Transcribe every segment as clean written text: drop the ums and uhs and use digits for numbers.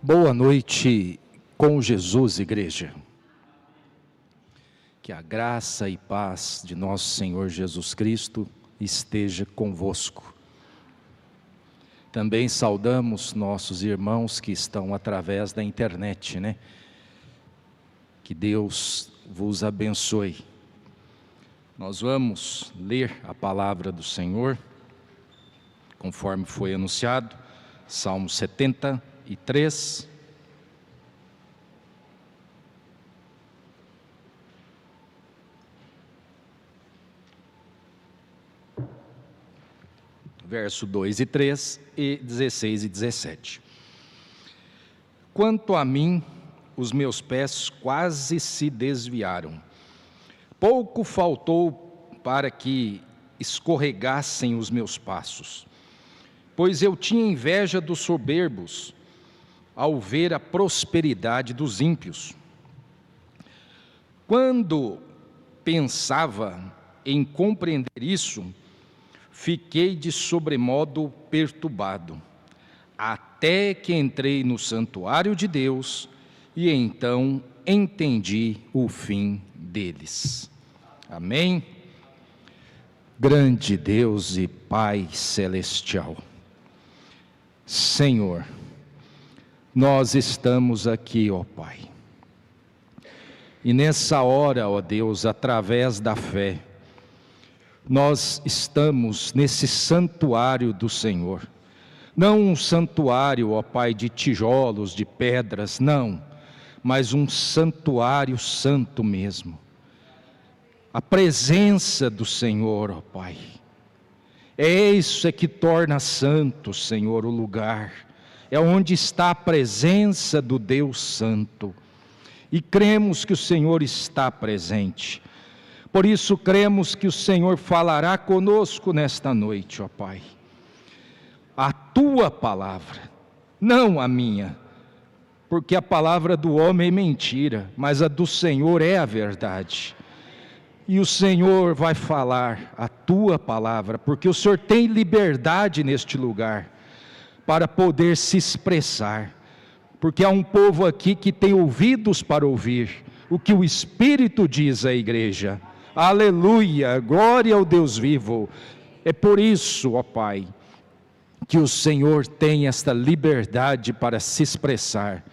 Boa noite com Jesus, igreja. Que a graça e paz de nosso Senhor Jesus Cristo esteja convosco. Também saudamos nossos irmãos que estão através da internet, né? Que Deus vos abençoe. Nós vamos ler a palavra do Senhor, conforme foi anunciado, Salmo 73. Verso 2 e 3 e 16 e 17. Quanto a mim, os meus pés quase se desviaram. Pouco faltou para que escorregassem os meus passos, pois eu tinha inveja dos soberbos, ao ver a prosperidade dos ímpios. Quando pensava em compreender isso, fiquei de sobremodo perturbado, até que entrei no santuário de Deus, e então entendi o fim deles. Amém? Grande Deus e Pai Celestial, Senhor, nós estamos aqui, ó Pai, e nessa hora, ó Deus, através da fé, nós estamos nesse santuário do Senhor, não um santuário, ó Pai, de tijolos, de pedras, não, mas um santuário santo mesmo, a presença do Senhor, ó Pai, é isso que torna santo, Senhor, o lugar, é onde está a presença do Deus Santo, e cremos que o Senhor está presente. Por isso cremos que o Senhor falará conosco nesta noite, ó Pai. A Tua palavra, não a minha, porque a palavra do homem é mentira, mas a do Senhor é a verdade. E o Senhor vai falar a Tua palavra, porque o Senhor tem liberdade neste lugar, para poder se expressar. Porque há um povo aqui que tem ouvidos para ouvir o que o Espírito diz à igreja. Aleluia, glória ao Deus vivo. É por isso, ó Pai, que o Senhor tem esta liberdade para se expressar,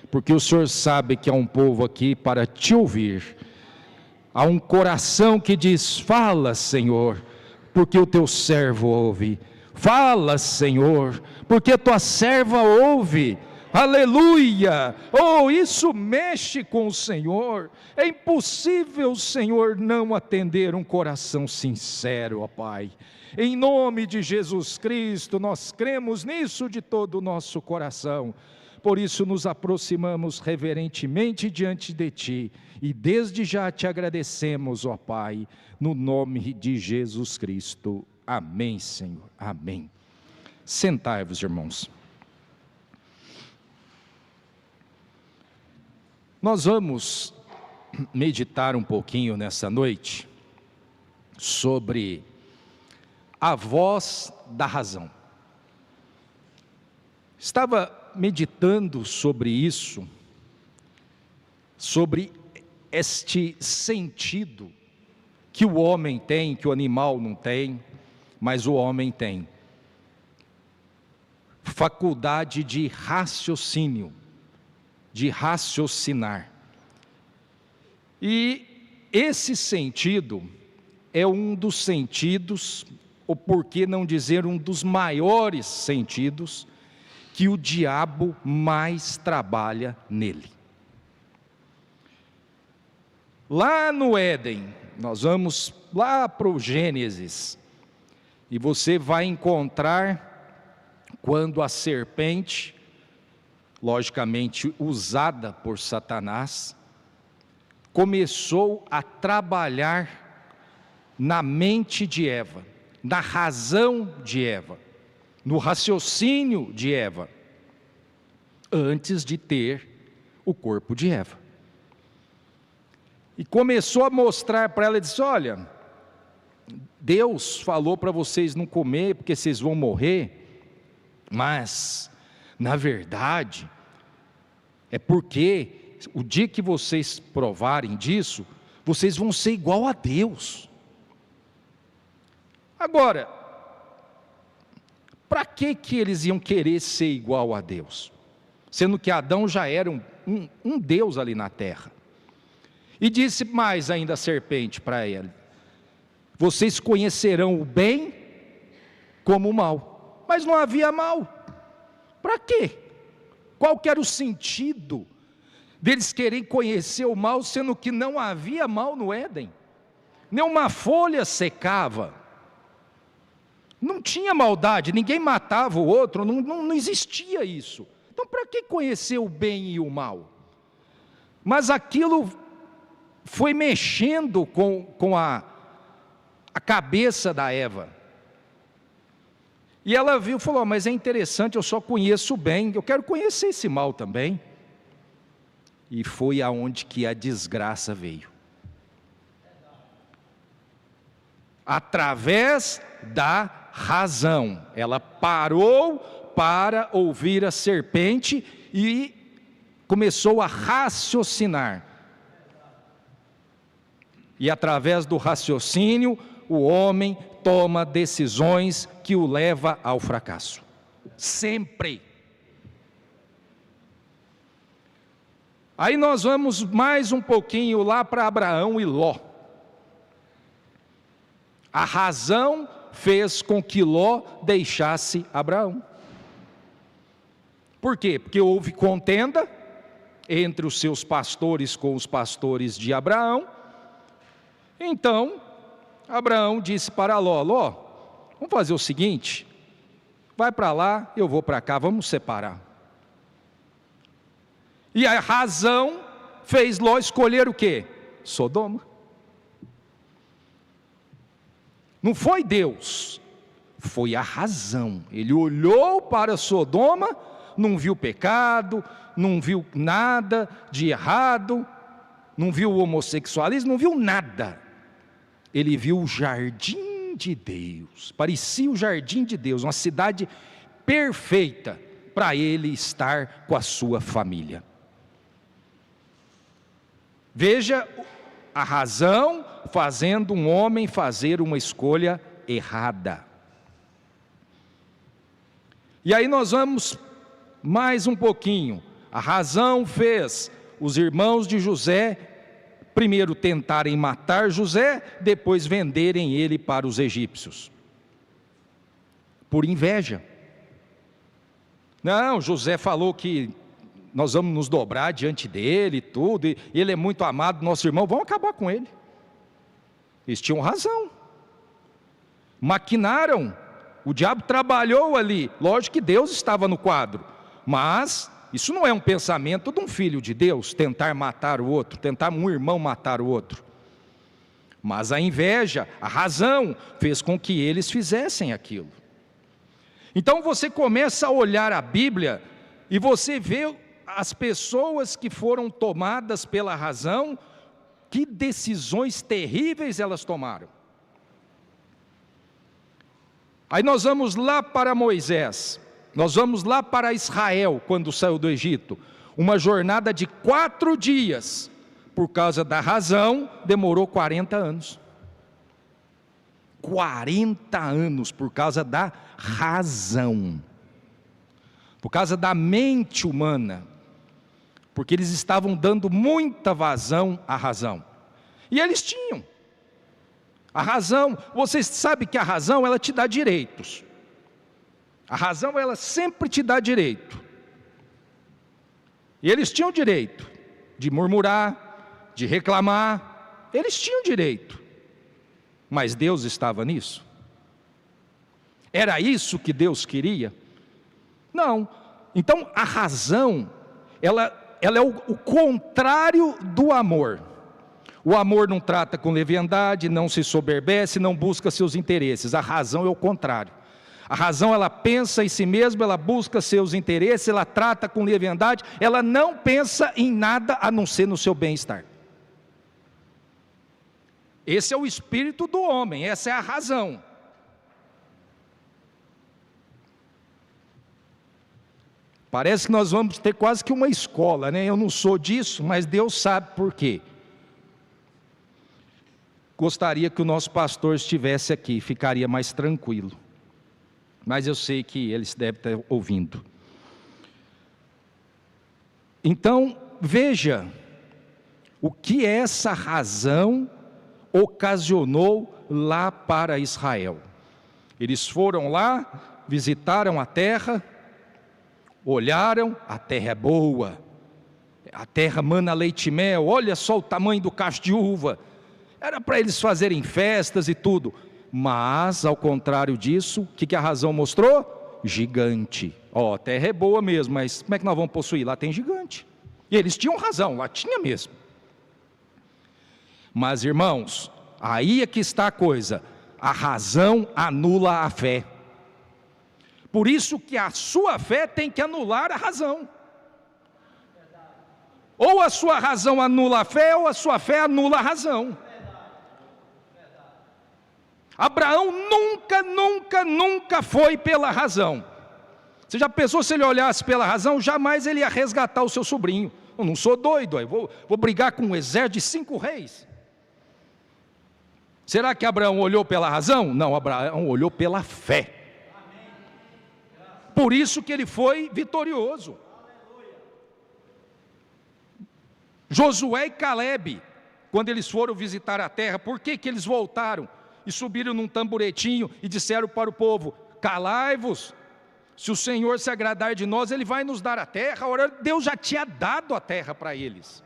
porque o Senhor sabe que há um povo aqui para te ouvir, há um coração que diz, fala Senhor, porque o teu servo ouve, fala Senhor, porque a tua serva ouve. Aleluia, oh, isso mexe com o Senhor, é impossível o Senhor não atender um coração sincero, ó Pai, em nome de Jesus Cristo, nós cremos nisso de todo o nosso coração, por isso nos aproximamos reverentemente diante de Ti, e desde já Te agradecemos, ó Pai, no nome de Jesus Cristo, amém Senhor, amém. Sentai-vos, irmãos. Nós vamos meditar um pouquinho nessa noite sobre a voz da razão. Estava meditando sobre isso, sobre este sentido que o homem tem, que o animal não tem, mas o homem tem. Faculdade de raciocínio, de raciocinar. E esse sentido é um dos sentidos, ou por que não dizer um dos maiores sentidos, que o diabo mais trabalha nele. Lá no Éden, nós vamos lá para o Gênesis, e você vai encontrar quando a serpente, logicamente usada por Satanás, começou a trabalhar na mente de Eva, na razão de Eva, no raciocínio de Eva, antes de ter o corpo de Eva. E começou a mostrar para ela, disse, olha, Deus falou para vocês não comer, porque vocês vão morrer, mas, na verdade, É porque o dia que vocês provarem disso, vocês vão ser igual a Deus. Agora, para que eles iam querer ser igual a Deus? Sendo que Adão já era um Deus ali na terra. E disse mais ainda a serpente para ele: vocês conhecerão o bem como o mal. Mas não havia mal. Para quê? Qual que era o sentido deles querem conhecer o mal, sendo que não havia mal no Éden? Nenhuma folha secava. Não tinha maldade, ninguém matava o outro, não existia isso. Então para que conhecer o bem e o mal? Mas aquilo foi mexendo com a cabeça da Eva. E ela viu e falou: mas é interessante, eu só conheço o bem, eu quero conhecer esse mal também. E foi aonde que a desgraça veio. Através da razão. Ela parou para ouvir a serpente e começou a raciocinar. E através do raciocínio, o homem toma decisões que o leva ao fracasso. Sempre. Aí nós vamos mais um pouquinho lá para Abraão e Ló. A razão fez com que Ló deixasse Abraão. Por quê? Porque houve contenda entre os seus pastores com os pastores de Abraão. Então, Abraão disse para Ló: Ló, vamos fazer o seguinte, vai para lá, eu vou para cá, vamos separar. E a razão fez Ló escolher o quê? Sodoma. Não foi Deus, foi a razão. Ele olhou para Sodoma, não viu pecado, não viu nada de errado, não viu o homossexualismo, não viu nada. Ele viu o jardim de Deus, parecia o jardim de Deus, uma cidade perfeita para ele estar com a sua família. Veja a razão fazendo um homem fazer uma escolha errada. E aí nós vamos mais um pouquinho. A razão fez os irmãos de José primeiro tentarem matar José, depois venderem ele para os egípcios. Por inveja. Não, José falou que nós vamos nos dobrar diante dele e tudo, e ele é muito amado, nosso irmão, vamos acabar com ele. Eles tinham razão. Maquinaram, o diabo trabalhou ali, lógico que Deus estava no quadro, mas isso não é um pensamento de um filho de Deus, tentar matar o outro, tentar um irmão matar o outro. Mas a inveja, a razão, fez com que eles fizessem aquilo. Então você começa a olhar a Bíblia e você vê as pessoas que foram tomadas pela razão, que decisões terríveis elas tomaram. Aí nós vamos lá para Moisés, nós vamos lá para Israel, quando saiu do Egito, uma jornada de 4 dias, por causa da razão, demorou 40 anos. 40 anos por causa da razão, por causa da mente humana, porque eles estavam dando muita vazão à razão, e eles tinham. A razão, você sabe que a razão ela te dá direitos, a razão ela sempre te dá direito, e eles tinham direito de murmurar, de reclamar, eles tinham direito, mas Deus estava nisso? Era isso que Deus queria? Não. Então a razão, ela é o contrário do amor. O amor não trata com leviandade, não se soberbece, não busca seus interesses. A razão é o contrário. A razão ela pensa em si mesma, ela busca seus interesses, ela trata com leviandade, ela não pensa em nada a não ser no seu bem-estar. Esse é o espírito do homem, essa é a razão. Parece que nós vamos ter quase que uma escola, né? Eu não sou disso, mas Deus sabe por quê. Gostaria que o nosso pastor estivesse aqui, ficaria mais tranquilo. Mas eu sei que ele deve estar ouvindo. Então, veja o que essa razão ocasionou lá para Israel. Eles foram lá, visitaram a terra, olharam, a terra é boa, a terra mana leite e mel, olha só o tamanho do cacho de uva. Era para eles fazerem festas e tudo, mas ao contrário disso, o que a razão mostrou? Gigante. Ó, a terra é boa mesmo, mas como é que nós vamos possuir? Lá tem gigante. E eles tinham razão, lá tinha mesmo. Mas irmãos, aí é que está a coisa, a razão anula a fé. Por isso que a sua fé tem que anular a razão. Ou a sua razão anula a fé, ou a sua fé anula a razão. Abraão nunca foi pela razão. Você já pensou se ele olhasse pela razão? Jamais ele ia resgatar o seu sobrinho. Eu não sou doido, eu vou brigar com um exército de 5 reis. Será que Abraão olhou pela razão? Não, Abraão olhou pela fé. Por isso que ele foi vitorioso. Josué e Calebe, quando eles foram visitar a terra, por que eles voltaram? E subiram num tamboretinho e disseram para o povo: calai-vos, se o Senhor se agradar de nós, Ele vai nos dar a terra. Ora, Deus já tinha dado a terra para eles.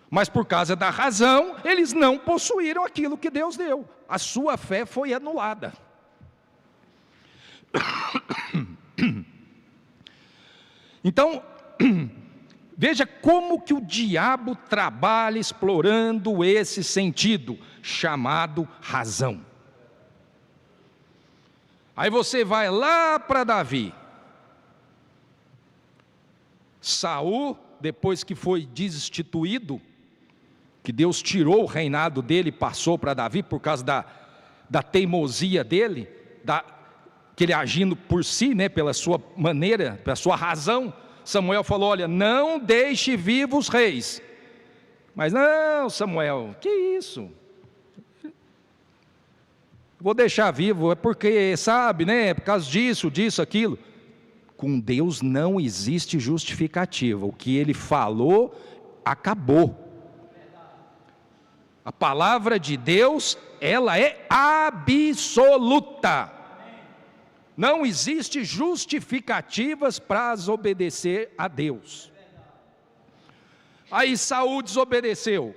Mas por causa da razão, eles não possuíram aquilo que Deus deu. A sua fé foi anulada. Então, veja como que o diabo trabalha explorando esse sentido, chamado razão. Aí você vai lá para Davi. Saul, depois que foi destituído, que Deus tirou o reinado dele e passou para Davi, por causa da teimosia dele, que ele agindo por si, né, pela sua maneira, pela sua razão. Samuel falou: olha, não deixe vivos reis. Mas não, Samuel, que isso? Vou deixar vivo, é porque, sabe, né, é por causa disso, aquilo. Com Deus não existe justificativa, o que Ele falou, acabou. A palavra de Deus, ela é absoluta. Não existe justificativas para desobedecer a Deus. Aí Saul desobedeceu.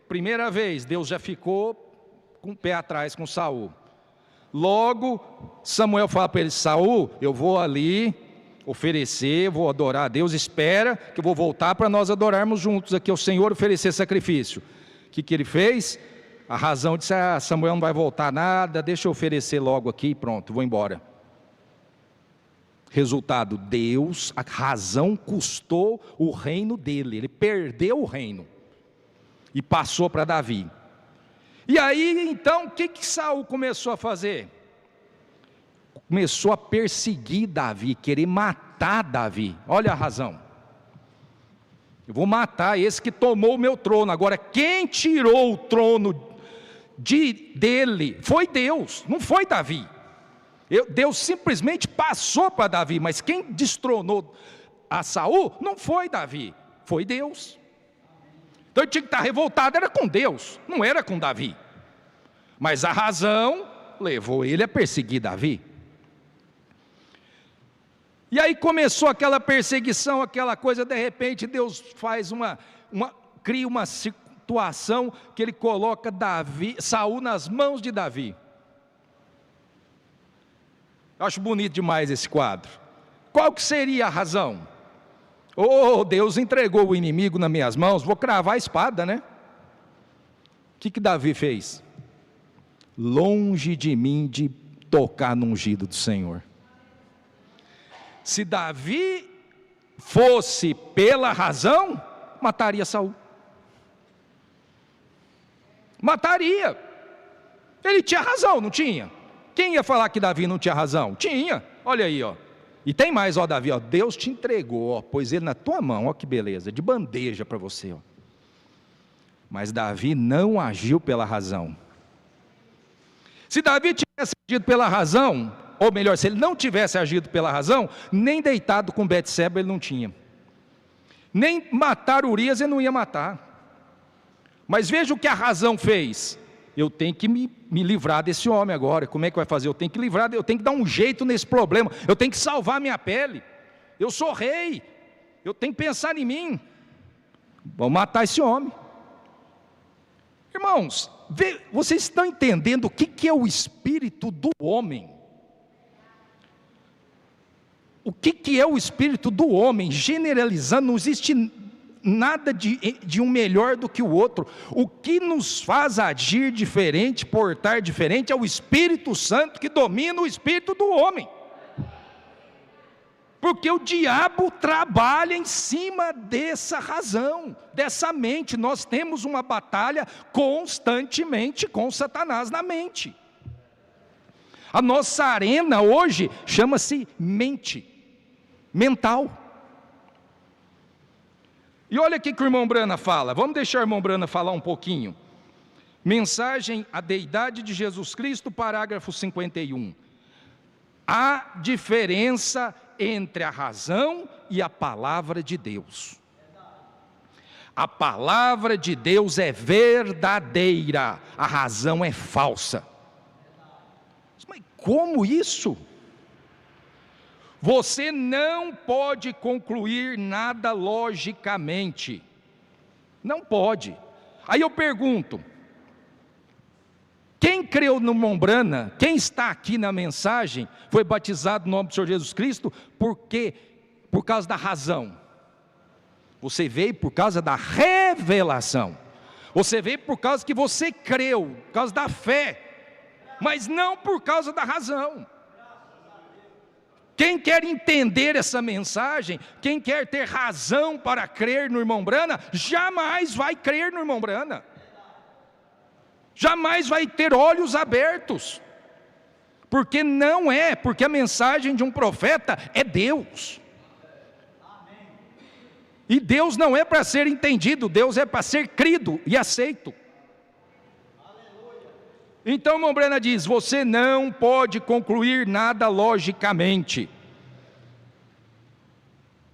Primeira vez, Deus já ficou com o pé atrás com Saul. Logo, Samuel fala para ele: Saul, eu vou ali oferecer, vou adorar a Deus, espera que eu vou voltar para nós adorarmos juntos aqui ao Senhor, oferecer sacrifício. O que ele fez? A razão disse: Samuel não vai voltar nada, deixa eu oferecer logo aqui e pronto, vou embora. Resultado, Deus, a razão custou o reino dele, ele perdeu o reino e passou para Davi. E aí então, o que Saul começou a fazer? Começou a perseguir Davi, querer matar Davi. Olha a razão: eu vou matar esse que tomou o meu trono. Agora, quem tirou o trono dele foi Deus, não foi Davi. Deus simplesmente passou para Davi, mas quem destronou a Saul não foi Davi, foi Deus. Então ele tinha que estar revoltado, era com Deus, não era com Davi. Mas a razão levou ele a perseguir Davi. E aí começou aquela perseguição, aquela coisa, de repente Deus faz cria uma situação que ele coloca Saul nas mãos de Davi. Eu acho bonito demais esse quadro. Qual que seria a razão? Oh, Deus entregou o inimigo nas minhas mãos, vou cravar a espada, né? O que Davi fez? Longe de mim de tocar no ungido do Senhor. Se Davi fosse pela razão, mataria Saul. Mataria. Ele tinha razão, não tinha? Quem ia falar que Davi não tinha razão? Tinha. Olha aí, ó. E tem mais, ó Davi, ó, Deus te entregou, ó, pôs ele na tua mão, ó que beleza, de bandeja para você, ó. Mas Davi não agiu pela razão. Se Davi tivesse agido pela razão, ou melhor, se ele não tivesse agido pela razão, nem deitado com Betseba ele não tinha. Nem matar Urias ele não ia matar. Mas veja o que a razão fez. Eu tenho que me livrar desse homem agora. Como é que vai fazer? Eu tenho que livrar, eu tenho que dar um jeito nesse problema. Eu tenho que salvar minha pele. Eu sou rei. Eu tenho que pensar em mim. Vamos matar esse homem. Irmãos, vocês estão entendendo o que é o espírito do homem? O que é o espírito do homem? Generalizando, não existe nada de um melhor do que o outro. O que nos faz agir diferente, portar diferente, é o Espírito Santo que domina o espírito do homem. Porque o diabo trabalha em cima dessa razão, dessa mente. Nós temos uma batalha constantemente com Satanás na mente. A nossa arena hoje chama-se mente, mental. E olha aqui que o irmão Brana fala, vamos deixar o irmão Brana falar um pouquinho. Mensagem à deidade de Jesus Cristo, parágrafo 51. Há diferença entre a razão e a palavra de Deus. A palavra de Deus é verdadeira, a razão é falsa. Mas como isso? Você não pode concluir nada logicamente. Não pode. Aí eu pergunto, quem creu no irmão Brana, quem está aqui na mensagem, foi batizado no nome do Senhor Jesus Cristo, por quê? Por causa da razão. Você veio por causa da revelação. Você veio por causa que você creu, por causa da fé, mas não por causa da razão. Quem quer entender essa mensagem, quem quer ter razão para crer no irmão Brana, jamais vai crer no irmão Brana. Jamais vai ter olhos abertos. Porque não é, porque a mensagem de um profeta é Deus. E Deus não é para ser entendido, Deus é para ser crido e aceito. Então, irmão Brana diz, você não pode concluir nada logicamente.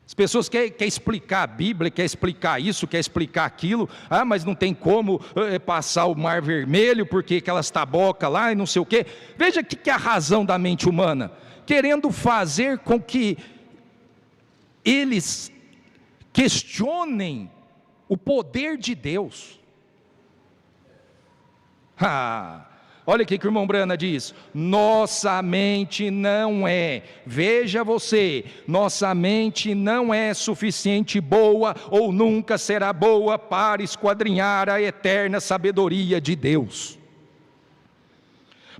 As pessoas querem explicar a Bíblia, querem explicar isso, querem explicar aquilo. Ah, mas não tem como passar o mar vermelho, porque aquelas tabocas lá e não sei o quê. Veja o que é a razão da mente humana. Querendo fazer com que eles questionem o poder de Deus. Olha o que o irmão Brana diz, nossa mente não é, veja você, nossa mente não é suficiente boa, ou nunca será boa para esquadrinhar a eterna sabedoria de Deus.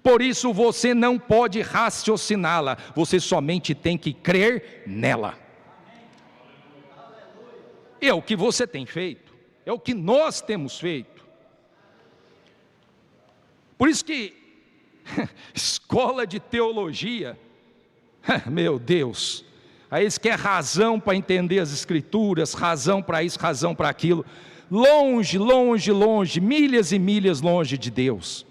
Por isso você não pode raciociná-la, você somente tem que crer nela. É o que você tem feito, é o que nós temos feito. Por isso que escola de teologia, meu Deus, aí eles querem razão para entender as escrituras, razão para isso, razão para aquilo, longe, longe, longe, milhas e milhas longe de Deus.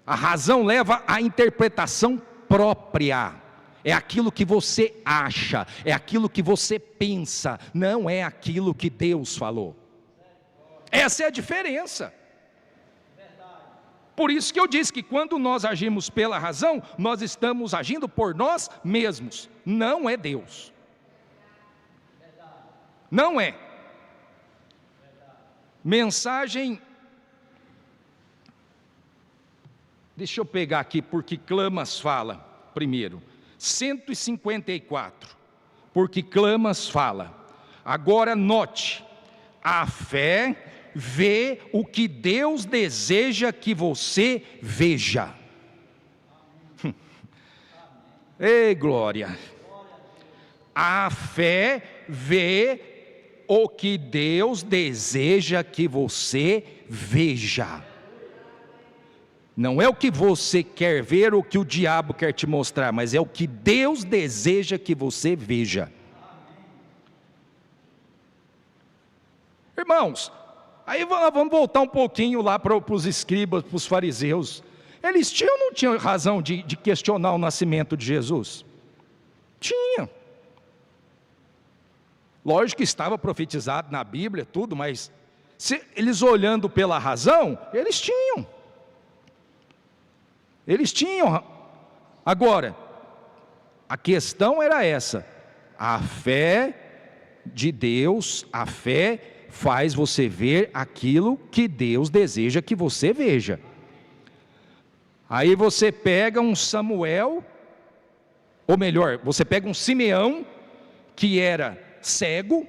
A razão leva à interpretação própria, é aquilo que você acha, é aquilo que você pensa, não é aquilo que Deus falou. Essa é a diferença. Por isso que eu disse que quando nós agimos pela razão, nós estamos agindo por nós mesmos, não é Deus. Não é. Mensagem, deixa eu pegar aqui, porque Clamas fala, primeiro, 154, porque Clamas fala. Agora note, a fé vê o que Deus deseja que você veja. Ei, glória! A fé vê o que Deus deseja que você veja. Não é o que você quer ver ou o que o diabo quer te mostrar, mas é o que Deus deseja que você veja. Irmãos, aí vamos voltar um pouquinho lá para os escribas, para os fariseus. Eles tinham ou não tinham razão de questionar o nascimento de Jesus? Tinha. Lógico que estava profetizado na Bíblia, tudo, mas eles olhando pela razão, eles tinham. Eles tinham. Agora, a questão era essa: a fé de Deus, a fé faz você ver aquilo que Deus deseja que você veja. Aí você pega um Samuel, ou melhor, você pega um Simeão, que era cego.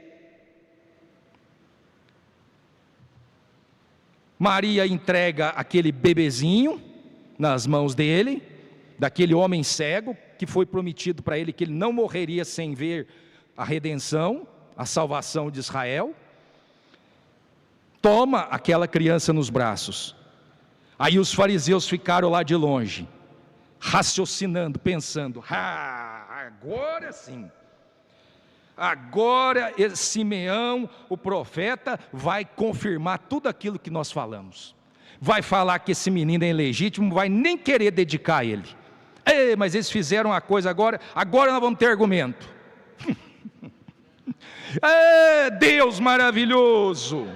Maria entrega aquele bebezinho nas mãos dele, daquele homem cego, que foi prometido para ele que ele não morreria sem ver a redenção, a salvação de Israel. Toma aquela criança nos braços. Aí os fariseus ficaram lá de longe, raciocinando, pensando: agora sim, agora Simeão, o profeta, vai confirmar tudo aquilo que nós falamos. Vai falar que esse menino é ilegítimo, não vai nem querer dedicar a ele. Ei, mas eles fizeram a coisa agora nós vamos ter argumento. Deus maravilhoso.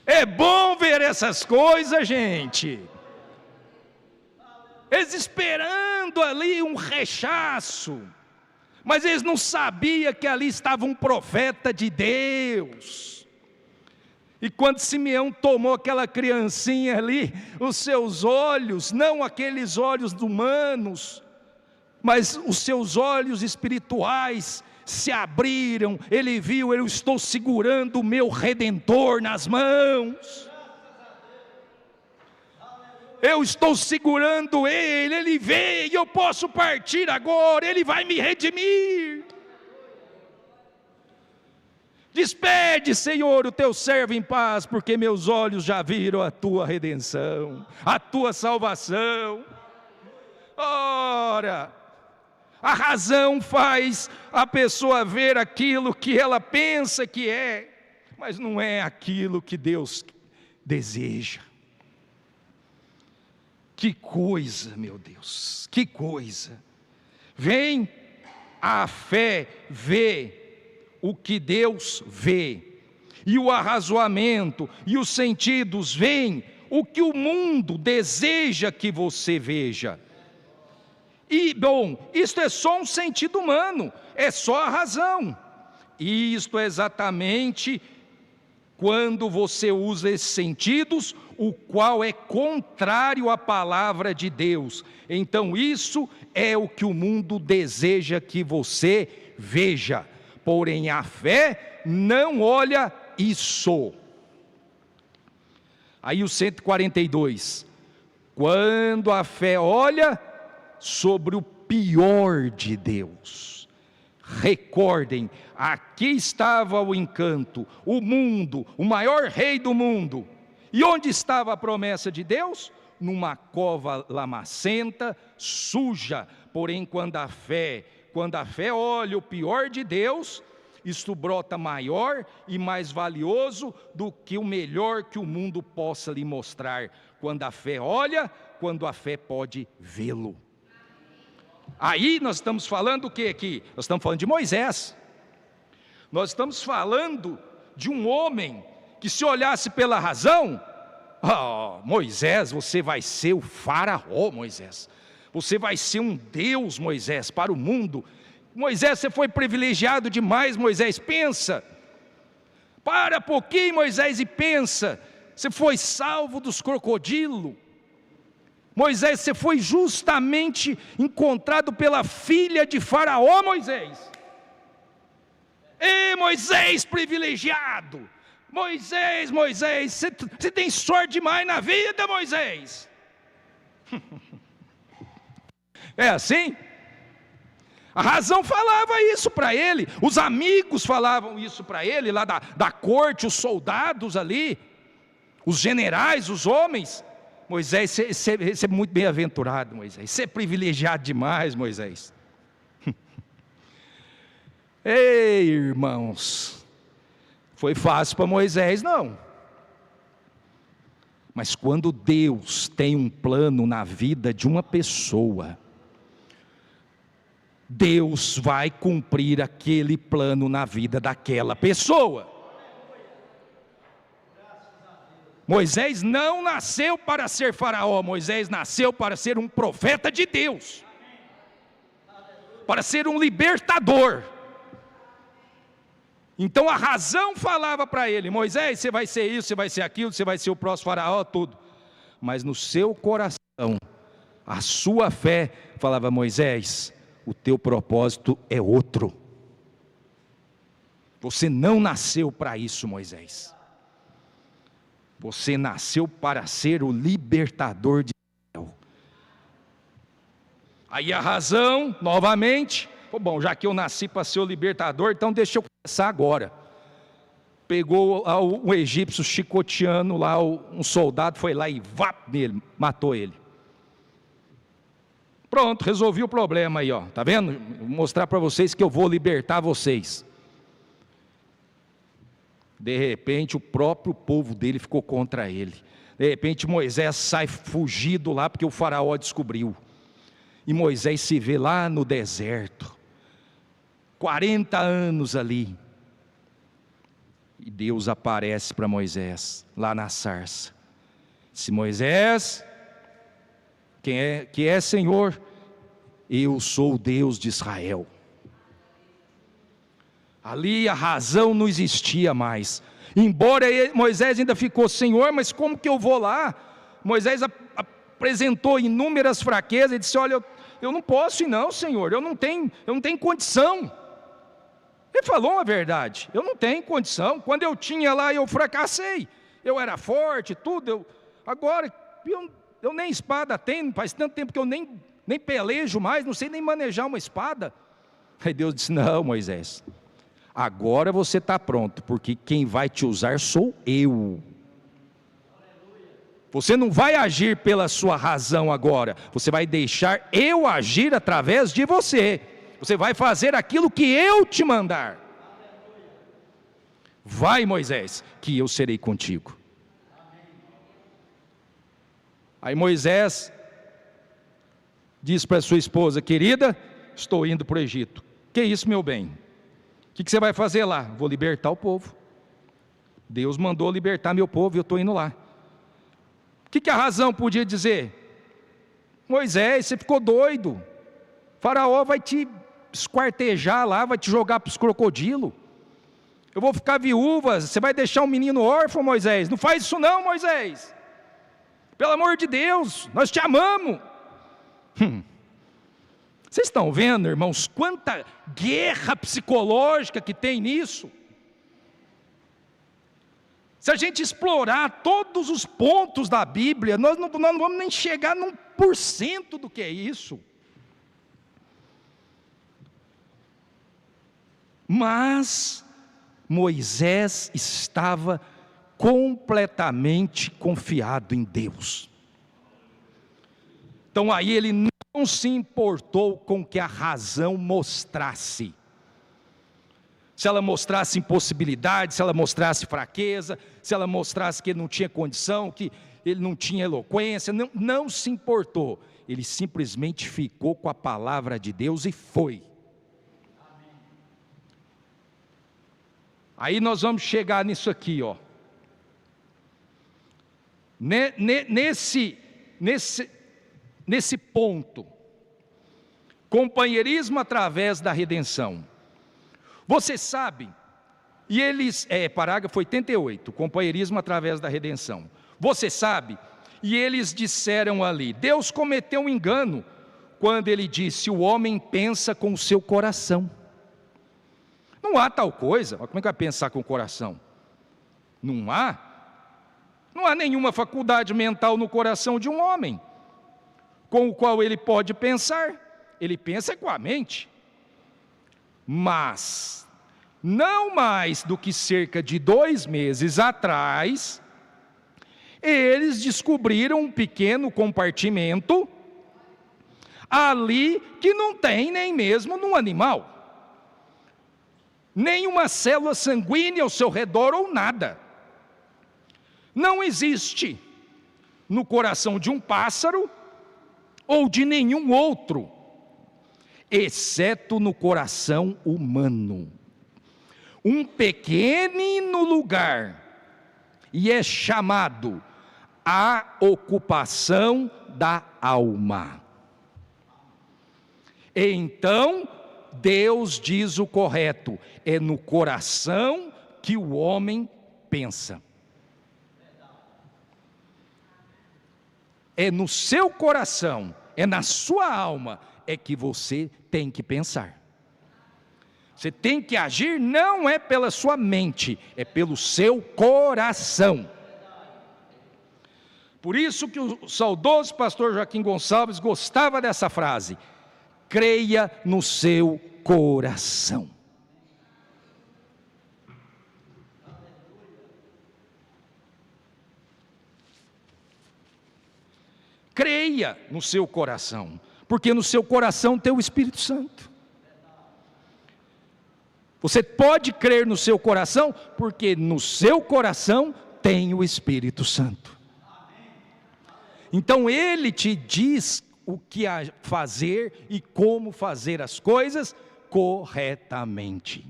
É bom ver essas coisas, gente. Eles esperando ali um rechaço, mas eles não sabiam que ali estava um profeta de Deus. E quando Simeão tomou aquela criancinha ali, os seus olhos, não aqueles olhos humanos, mas os seus olhos espirituais se abriram. Ele viu: eu estou segurando o meu Redentor nas mãos, eu estou segurando ele, ele veio, eu posso partir agora, ele vai me redimir. Despede, Senhor, o teu servo em paz, porque meus olhos já viram a tua redenção, a tua salvação. Ora, a razão faz a pessoa ver aquilo que ela pensa que é, mas não é aquilo que Deus deseja. Que coisa, meu Deus, que coisa. Vem, a fé vê o que Deus vê, e o arrazoamento e os sentidos veem o que o mundo deseja que você veja. E, bom, isto é só um sentido humano, é só a razão. E isto é exatamente quando você usa esses sentidos, o qual é contrário à palavra de Deus. Então isso é o que o mundo deseja que você veja. Porém a fé não olha isso. Aí o 142. Quando a fé olha sobre o pior de Deus. Recordem, aqui estava o encanto, o mundo, o maior rei do mundo. E onde estava a promessa de Deus? Numa cova lamacenta, suja. Porém, quando a fé olha o pior de Deus, isto brota maior e mais valioso do que o melhor que o mundo possa lhe mostrar. Quando a fé olha, quando a fé pode vê-lo. Aí nós estamos falando o que aqui? Nós estamos falando de Moisés. Nós estamos falando de um homem que, se olhasse pela razão, Moisés, você vai ser o faraó, Moisés. Você vai ser um Deus, Moisés, para o mundo. Moisés, você foi privilegiado demais, Moisés, pensa. Para pouquinho, Moisés, e pensa. Você foi salvo dos crocodilos. Moisés, você foi justamente encontrado pela filha de Faraó, Moisés. Ei, Moisés privilegiado. Moisés, você tem sorte demais na vida, Moisés. É assim? A razão falava isso para ele, os amigos falavam isso para ele, lá da corte, os soldados ali. os generais, os homens. Moisés, você é muito bem-aventurado, Moisés. Você é privilegiado demais, Moisés. Ei, irmãos, foi fácil para Moisés, não. Mas quando Deus tem um plano na vida de uma pessoa, Deus vai cumprir aquele plano na vida daquela pessoa. Moisés não nasceu para ser faraó, Moisés nasceu para ser um profeta de Deus, para ser um libertador. Então a razão falava para ele: Moisés, você vai ser isso, você vai ser aquilo, você vai ser o próximo faraó, tudo. Mas no seu coração, a sua fé falava: Moisés, o teu propósito é outro. Você não nasceu para isso, Moisés. Você nasceu para ser o libertador de Israel. Aí a razão, novamente, bom, já que eu nasci para ser o libertador, então deixa eu começar agora. Pegou um egípcio chicoteando lá, um soldado foi lá e vap nele, matou ele. Pronto, resolvi o problema aí, ó. Tá vendo? Vou mostrar para vocês que eu vou libertar vocês. De repente o próprio povo dele ficou contra ele. De repente Moisés sai fugido lá porque o faraó descobriu. E Moisés se vê lá no deserto, 40 anos ali. E Deus aparece para Moisés, lá na sarça. Disse: Moisés, que é Senhor? Eu sou o Deus de Israel. Ali a razão não existia mais. Embora Moisés ainda ficou: Senhor, mas como que eu vou lá? Moisés apresentou inúmeras fraquezas e disse: olha, eu não posso ir não, Senhor, eu não tenho condição. Ele falou a verdade: eu não tenho condição. Quando eu tinha lá, eu fracassei. Eu era forte, tudo. Agora, eu nem espada tenho, faz tanto tempo que eu nem pelejo mais, não sei nem manejar uma espada. Aí Deus disse: não, Moisés, agora você está pronto, porque quem vai te usar sou eu. Você não vai agir pela sua razão agora, você vai deixar eu agir através de você. Você vai fazer aquilo que eu te mandar. Vai, Moisés, que eu serei contigo. Aí Moisés diz para sua esposa: querida, estou indo para o Egito. Que isso, meu bem? O que você vai fazer lá? Vou libertar o povo. Deus mandou libertar meu povo e eu estou indo lá. O que a razão podia dizer? Moisés, você ficou doido. O faraó vai te esquartejar lá, vai te jogar para os crocodilos. Eu vou ficar viúva, você vai deixar um menino órfão, Moisés. Não faz isso não, Moisés. Pelo amor de Deus, nós te amamos. Vocês estão vendo, irmãos, quanta guerra psicológica que tem nisso? Se a gente explorar todos os pontos da Bíblia, nós não vamos nem chegar num % do que é isso. Mas Moisés estava completamente confiado em Deus. Então aí ele não se importou com o que a razão mostrasse. Se ela mostrasse impossibilidade, se ela mostrasse fraqueza, se ela mostrasse que ele não tinha condição, que ele não tinha eloquência, não se importou. Ele simplesmente ficou com a palavra de Deus e foi. Aí nós vamos chegar nisso aqui, ó. Nesse ponto, companheirismo através da redenção. Você sabe, e eles, parágrafo 88, companheirismo através da redenção. Você sabe, e eles disseram ali: Deus cometeu um engano quando ele disse: o homem pensa com o seu coração. Não há tal coisa. Como é que vai pensar com o coração? Não há nenhuma faculdade mental no coração de um homem com o qual ele pode pensar. Ele pensa com a mente. Mas não mais do que cerca de 2 meses atrás, Eles descobriram um pequeno compartimento ali que não tem nem mesmo no animal, nem uma célula sanguínea ao seu redor ou nada. Não existe no coração de um pássaro ou de nenhum outro, exceto no coração humano. Um pequenino lugar, e é chamado a ocupação da alma. Então, Deus diz o correto: é no coração que o homem pensa. É no seu coração, é na sua alma, é que você tem que pensar. Você tem que agir, não é pela sua mente, é pelo seu coração. Por isso que o saudoso pastor Joaquim Gonçalves gostava dessa frase: creia no seu coração. Creia no seu coração, porque no seu coração tem o Espírito Santo. Você pode crer no seu coração, porque no seu coração tem o Espírito Santo. Então ele te diz o que fazer e como fazer as coisas corretamente.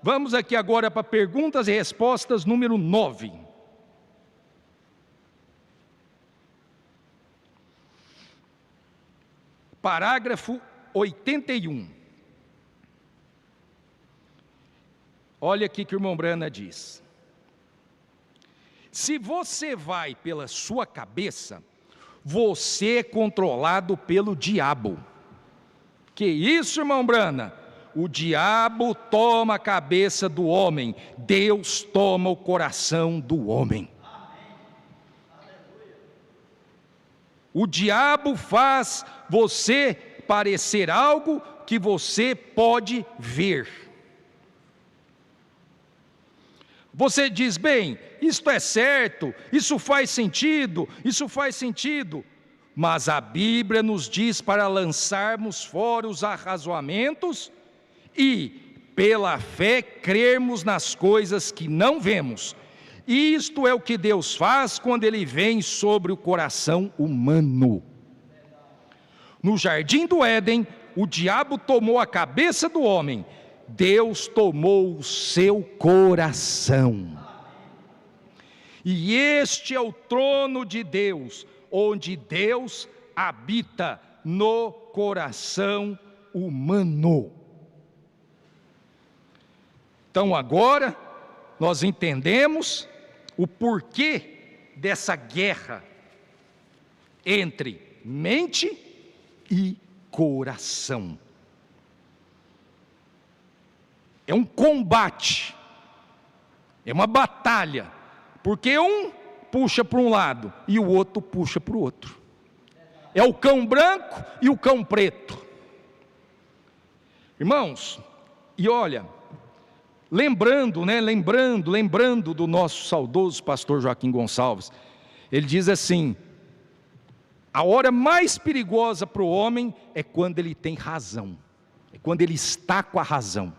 Vamos aqui agora para perguntas e respostas número 9. Parágrafo 81. Olha aqui que o irmão Brana diz: se você vai pela sua cabeça, você é controlado pelo diabo. Que isso, irmão Brana? O diabo toma a cabeça do homem, Deus toma o coração do homem. O diabo faz você parecer algo que você pode ver. Você diz: bem, isto é certo, isso faz sentido, mas a Bíblia nos diz para lançarmos fora os arrazoamentos e, pela fé, crermos nas coisas que não vemos. Isto é o que Deus faz quando Ele vem sobre o coração humano. No jardim do Éden, o diabo tomou a cabeça do homem, Deus tomou o seu coração. E este é o trono de Deus, onde Deus habita no coração humano. Então agora nós entendemos o porquê dessa guerra entre mente e coração. É um combate, é uma batalha, porque um puxa para um lado e o outro puxa para o outro. É o cão branco e o cão preto. Irmãos, e olha, lembrando do nosso saudoso pastor Joaquim Gonçalves, ele diz assim: a hora mais perigosa para o homem é quando ele tem razão, é quando ele está com a razão.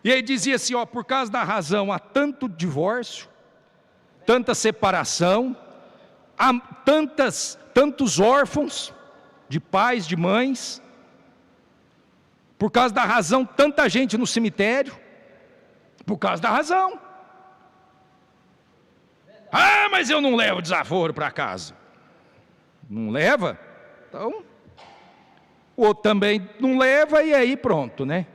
E ele dizia assim, por causa da razão há tanto divórcio, tanta separação, há tantos órfãos de pais, de mães. Por causa da razão, tanta gente no cemitério, por causa da razão. Ah, mas eu não levo desaforo para casa. Não leva? Então, o outro também não leva e aí pronto, né?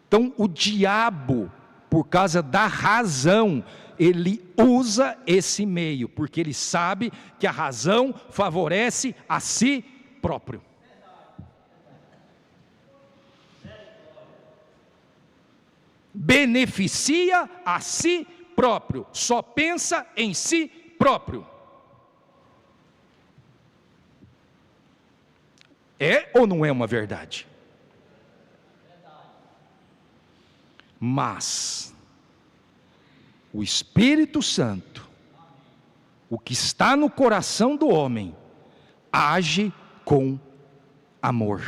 Então o diabo, por causa da razão, ele usa esse meio, porque ele sabe que a razão favorece a si próprio. Beneficia a si próprio, só pensa em si próprio. É ou não é uma verdade? Mas O Espírito Santo, o que está no coração do homem, age com amor,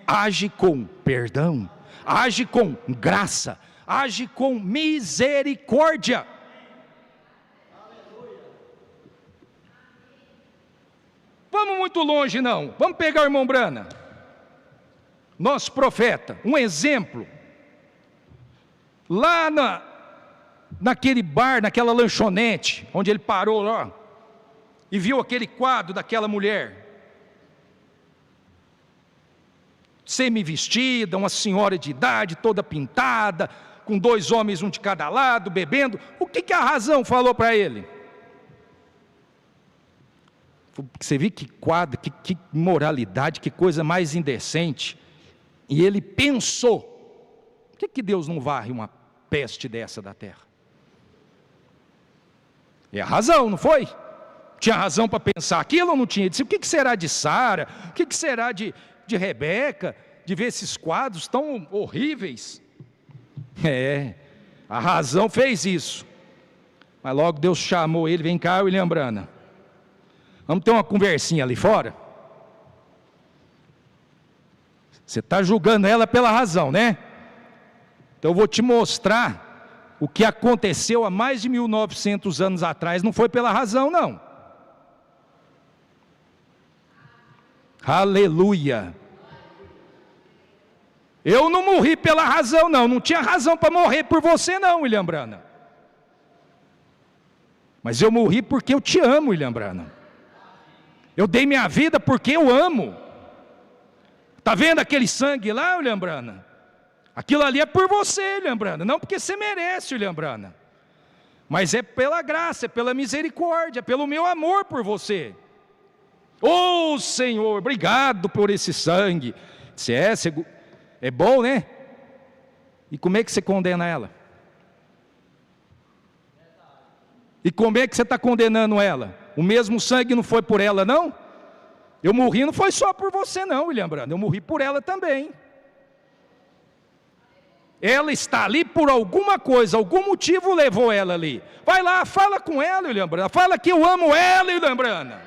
age com perdão, age com graça, age com misericórdia. Vamos muito longe não, vamos pegar o irmão Brana, nosso profeta, um exemplo, lá naquele bar, naquela lanchonete, onde ele parou lá, e viu aquele quadro daquela mulher, semi-vestida, uma senhora de idade, toda pintada, com 2 homens, um de cada lado, bebendo. O que a razão falou para ele? Você viu que quadro, que moralidade, que coisa mais indecente. E ele pensou, por que Deus não varre uma peste dessa da terra? É a razão, não foi? Tinha razão para pensar aquilo ou não tinha? Ele disse, o que será de Sara? O que será de Rebeca? De ver esses quadros tão horríveis? A razão fez isso. Mas logo Deus chamou ele, vem cá, William Brana. Vamos ter uma conversinha ali fora? Você está julgando ela pela razão, né? Então eu vou te mostrar o que aconteceu há mais de 1900 anos atrás, não foi pela razão não. Aleluia. Eu não morri pela razão não, não tinha razão para morrer por você não, William Brana. Mas eu morri porque eu te amo, William Brana. Eu dei minha vida porque eu amo. Está vendo aquele sangue lá, William Brana? Aquilo ali é por você, William Brana, não porque você merece, William Brana. Mas é pela graça, é pela misericórdia, é pelo meu amor por você. Oh Senhor, obrigado por esse sangue. Se é bom, né? E como é que você condena ela? E como é que você está condenando ela? O mesmo sangue não foi por ela não? Eu morri não foi só por você não, William Brana, eu morri por ela também. Ela está ali por alguma coisa, algum motivo levou ela ali. Vai lá, fala com ela, William Brana, fala que eu amo ela, William Brana.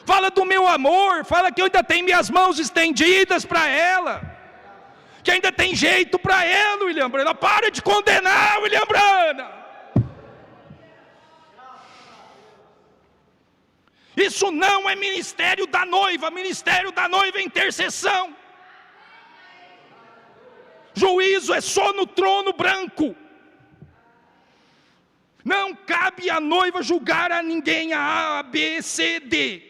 Fala do meu amor, fala que eu ainda tenho minhas mãos estendidas para ela, que ainda tem jeito para ela, William Brana. Para de condenar, William Brana. Isso não é ministério da noiva é intercessão. Juízo é só no trono branco. Não cabe à noiva julgar a ninguém, a B, C, D.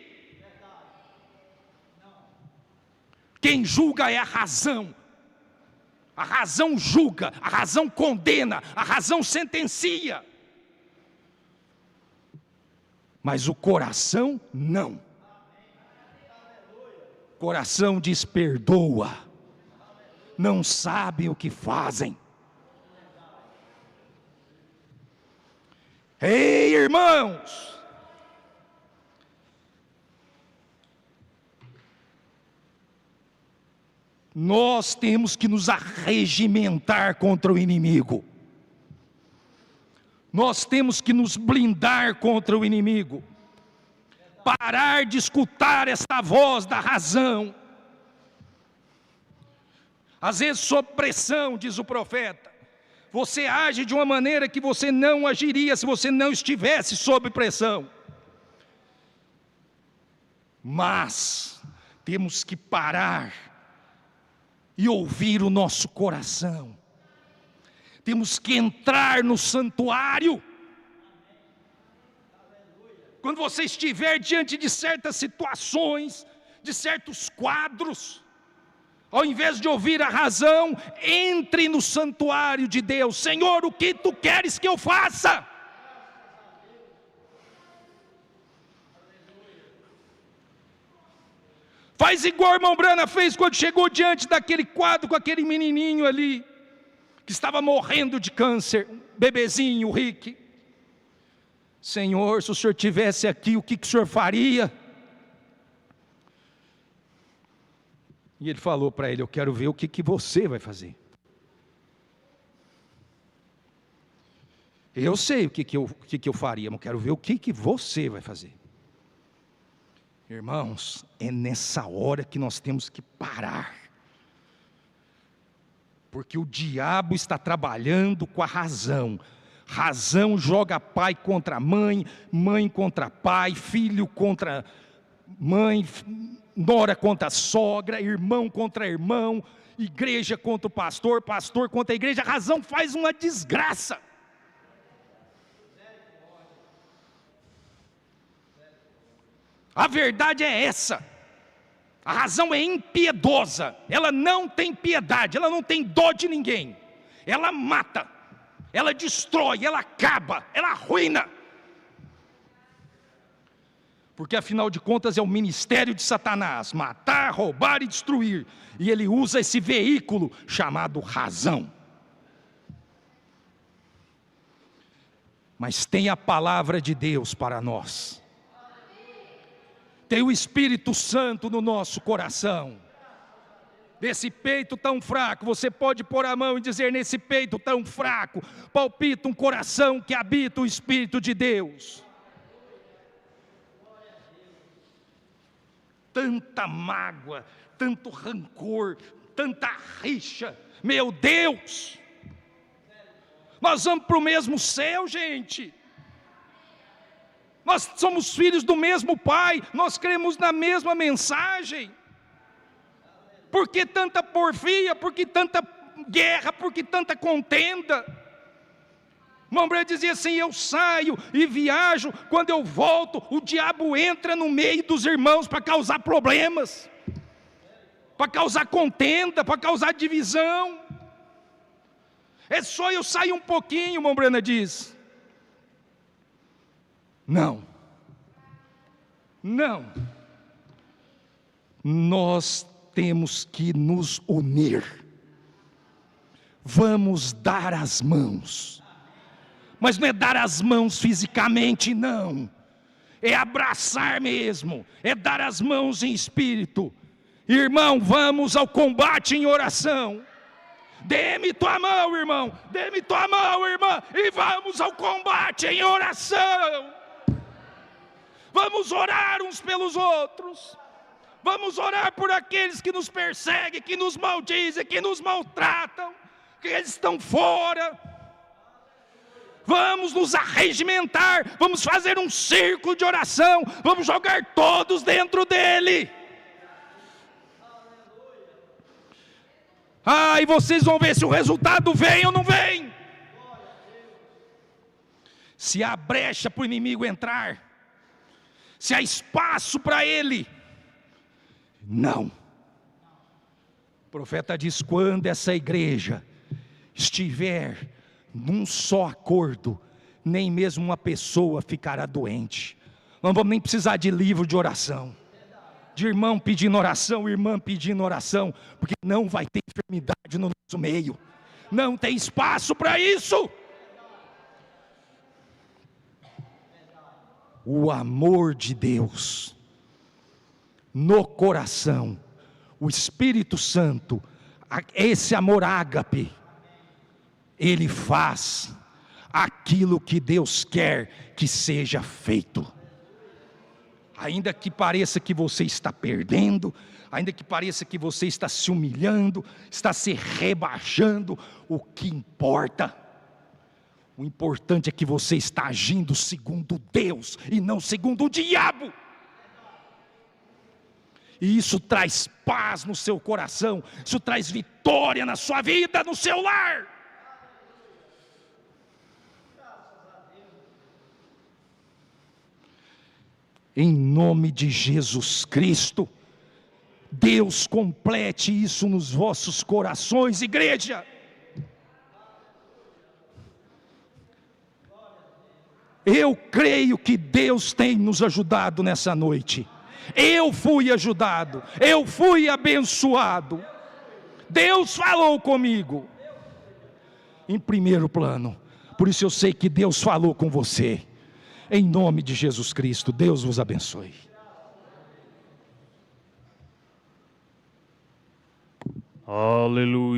Quem julga é a razão. A razão julga, a razão condena, a razão sentencia. Mas o coração não. O coração diz perdoa. Não sabem o que fazem. Ei, irmãos! Nós temos que nos arregimentar contra o inimigo. Nós temos que nos blindar contra o inimigo. Parar de escutar essa voz da razão. Às vezes sob pressão, diz o profeta, você age de uma maneira que você não agiria se você não estivesse sob pressão. Mas temos que parar e ouvir o nosso coração. Temos que entrar no santuário. Quando você estiver diante de certas situações, de certos quadros, ao invés de ouvir a razão, entre no santuário de Deus. Senhor, o que tu queres que eu faça? Faz igual o irmão Brana fez quando chegou diante daquele quadro com aquele menininho ali, que estava morrendo de câncer, um bebezinho, o Rick. Senhor, se o Senhor estivesse aqui, o que o Senhor faria? E ele falou para ele, eu quero ver o que você vai fazer. Eu sei o que eu faria, mas quero ver o que você vai fazer. Irmãos, é nessa hora que nós temos que parar. Porque o diabo está trabalhando com a razão. Razão joga pai contra mãe, mãe contra pai, filho contra mãe, nora contra sogra, irmão contra irmão, igreja contra o pastor, pastor contra a igreja. A razão faz uma desgraça. A verdade é essa. A razão é impiedosa, ela não tem piedade, ela não tem dó de ninguém. Ela mata, ela destrói, ela acaba, ela arruina. Porque afinal de contas é o ministério de Satanás, matar, roubar e destruir. E ele usa esse veículo chamado razão. Mas tem a palavra de Deus para nós. Tem o Espírito Santo no nosso coração. Desse peito tão fraco, você pode pôr a mão e dizer: nesse peito tão fraco, palpita um coração que habita o Espírito de Deus. Tanta mágoa, tanto rancor, tanta rixa, meu Deus! Nós vamos para o mesmo céu, gente. Nós somos filhos do mesmo Pai, nós cremos na mesma mensagem. Por que tanta porfia? Por que tanta guerra? Por que tanta contenda? Irmão Branham dizia assim: eu saio e viajo, quando eu volto, o diabo entra no meio dos irmãos para causar problemas, para causar contenda, para causar divisão. É só eu sair um pouquinho, irmão Branham diz. Não, nós temos que nos unir, vamos dar as mãos, mas não é dar as mãos fisicamente, não, é abraçar mesmo, é dar as mãos em espírito. Irmão, vamos ao combate em oração. Dê-me tua mão, irmão, dê-me tua mão, irmã, e vamos ao combate em oração. Vamos orar uns pelos outros. Vamos orar por aqueles que nos perseguem, que nos maldizem, que nos maltratam, que eles estão fora. Vamos nos arregimentar, vamos fazer um círculo de oração, vamos jogar todos dentro dele. E vocês vão ver se o resultado vem ou não vem. Se há brecha para o inimigo entrar, se há espaço para ele, não. O profeta diz: quando essa igreja estiver num só acordo, nem mesmo uma pessoa ficará doente. Não vamos nem precisar de livro de oração, de irmão pedindo oração, irmã pedindo oração, porque não vai ter enfermidade no nosso meio, não tem espaço para isso. O amor de Deus no coração, o Espírito Santo, esse amor ágape, ele faz aquilo que Deus quer que seja feito. Ainda que pareça que você está perdendo, ainda que pareça que você está se humilhando, está se rebaixando, o que importa? O importante é que você está agindo segundo Deus e não segundo o diabo. E isso traz paz no seu coração, isso traz vitória na sua vida, no seu lar. Em nome de Jesus Cristo, Deus complete isso nos vossos corações, igreja. Eu creio que Deus tem nos ajudado nessa noite. Eu fui ajudado, eu fui abençoado. Deus falou comigo em primeiro plano. Por isso eu sei que Deus falou com você. Em nome de Jesus Cristo, Deus vos abençoe. Aleluia.